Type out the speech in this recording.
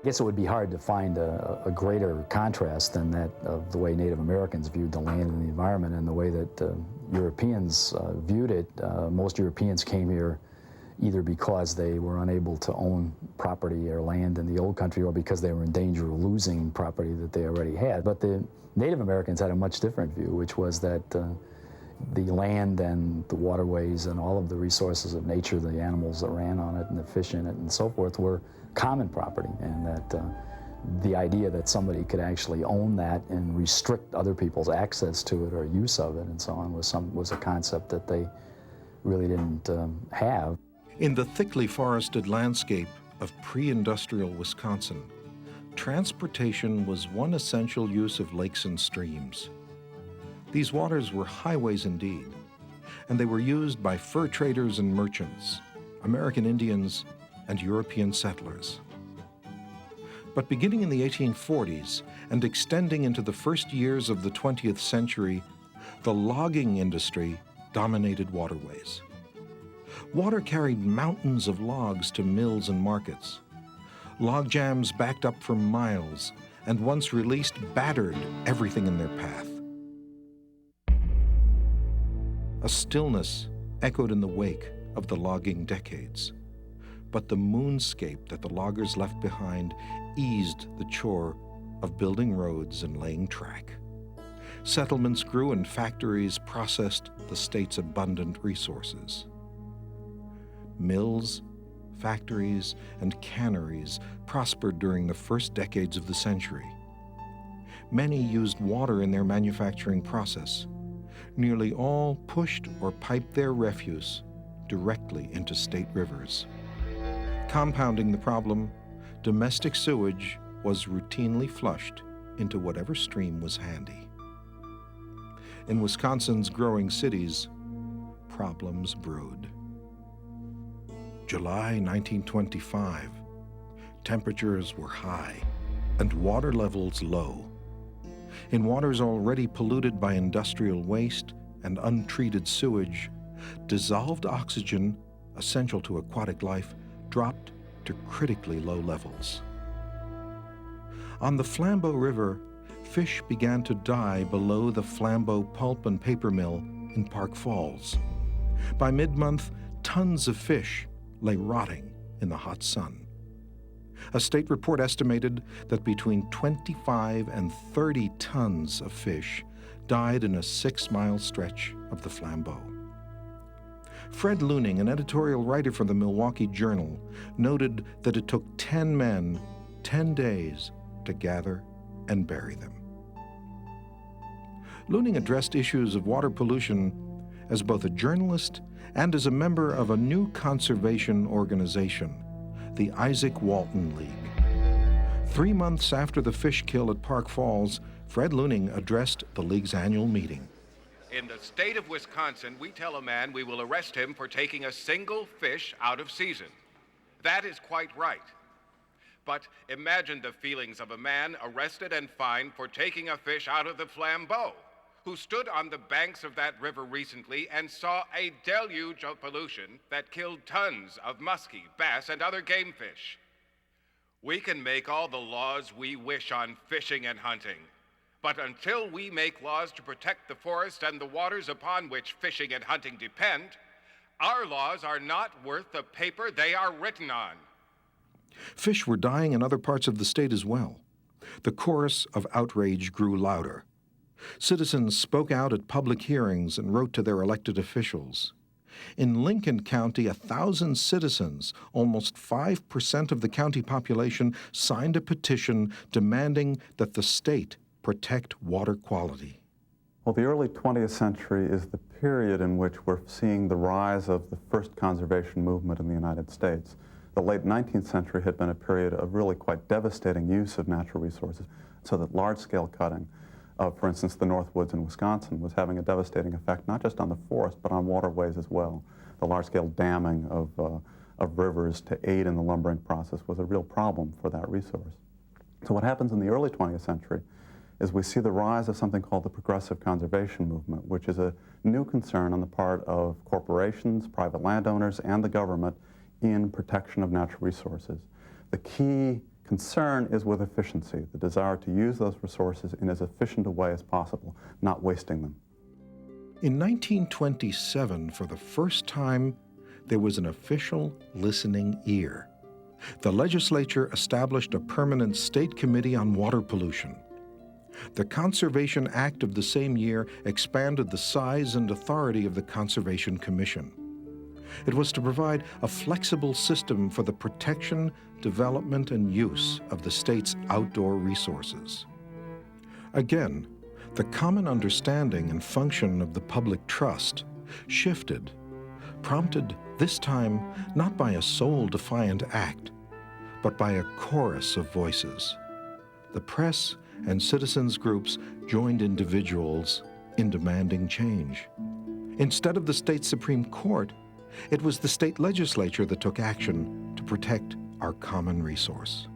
I guess it would be hard to find a greater contrast than that of the way Native Americans viewed the land and the environment and the way that Europeans viewed it. Most Europeans came here either because they were unable to own property or land in the old country or because they were in danger of losing property that they already had. But the Native Americans had a much different view, which was that the land and the waterways and all of the resources of nature, the animals that ran on it and the fish in it and so forth, were common property, and that the idea that somebody could actually own that and restrict other people's access to it or use of it and so on was a concept that they really didn't have. In the thickly forested landscape of pre-industrial Wisconsin, transportation was one essential use of lakes and streams. These waters were highways indeed, and they were used by fur traders and merchants, American Indians, and European settlers. But beginning in the 1840s and extending into the first years of the 20th century, the logging industry dominated waterways. Water carried mountains of logs to mills and markets. Log jams backed up for miles and once released battered everything in their path. A stillness echoed in the wake of the logging decades. But the moonscape that the loggers left behind eased the chore of building roads and laying track. Settlements grew and factories processed the state's abundant resources. Mills, factories, and canneries prospered during the first decades of the century. Many used water in their manufacturing process. Nearly all pushed or piped their refuse directly into state rivers. Compounding the problem, domestic sewage was routinely flushed into whatever stream was handy. In Wisconsin's growing cities, problems brewed. July 1925, temperatures were high and water levels low. In waters already polluted by industrial waste and untreated sewage, dissolved oxygen, essential to aquatic life, dropped to critically low levels. On the Flambeau River, fish began to die below the Flambeau Pulp and Paper Mill in Park Falls. By mid-month, tons of fish lay rotting in the hot sun. A state report estimated that between 25 and 30 tons of fish died in a 6-mile stretch of the Flambeau. Fred Looning, an editorial writer for the Milwaukee Journal, noted that it took 10 men 10 days to gather and bury them. Looning addressed issues of water pollution as both a journalist and as a member of a new conservation organization, the Isaac Walton League. 3 months after the fish kill at Park Falls, Fred Looning addressed the League's annual meeting. In the state of Wisconsin, we tell a man we will arrest him for taking a single fish out of season. That is quite right. But imagine the feelings of a man arrested and fined for taking a fish out of the Flambeau, who stood on the banks of that river recently and saw a deluge of pollution that killed tons of muskie, bass, and other game fish. We can make all the laws we wish on fishing and hunting, but until we make laws to protect the forest and the waters upon which fishing and hunting depend, our laws are not worth the paper they are written on. Fish were dying in other parts of the state as well. The chorus of outrage grew louder. Citizens spoke out at public hearings and wrote to their elected officials. In Lincoln County, 1,000 citizens, almost 5% of the county population, signed a petition demanding that the state protect water quality. Well, the early 20th century is the period in which we're seeing the rise of the first conservation movement in the United States. The late 19th century had been a period of really quite devastating use of natural resources, so that large-scale cutting of, for instance, the North Woods in Wisconsin was having a devastating effect not just on the forest, but on waterways as well. The large-scale damming of rivers to aid in the lumbering process was a real problem for that resource. So what happens in the early 20th century is we see the rise of something called the progressive conservation movement, which is a new concern on the part of corporations, private landowners, and the government in protection of natural resources. The key concern is with efficiency, the desire to use those resources in as efficient a way as possible, not wasting them. In 1927, for the first time, there was an official listening ear. The legislature established a permanent state committee on water pollution. The Conservation Act of the same year expanded the size and authority of the Conservation Commission. It was to provide a flexible system for the protection, development, and use of the state's outdoor resources. Again, the common understanding and function of the public trust shifted, prompted this time not by a soul-defiant act, but by a chorus of voices. The press and citizens groups joined individuals in demanding change. Instead of the state Supreme Court, it was the state legislature that took action to protect our common resource.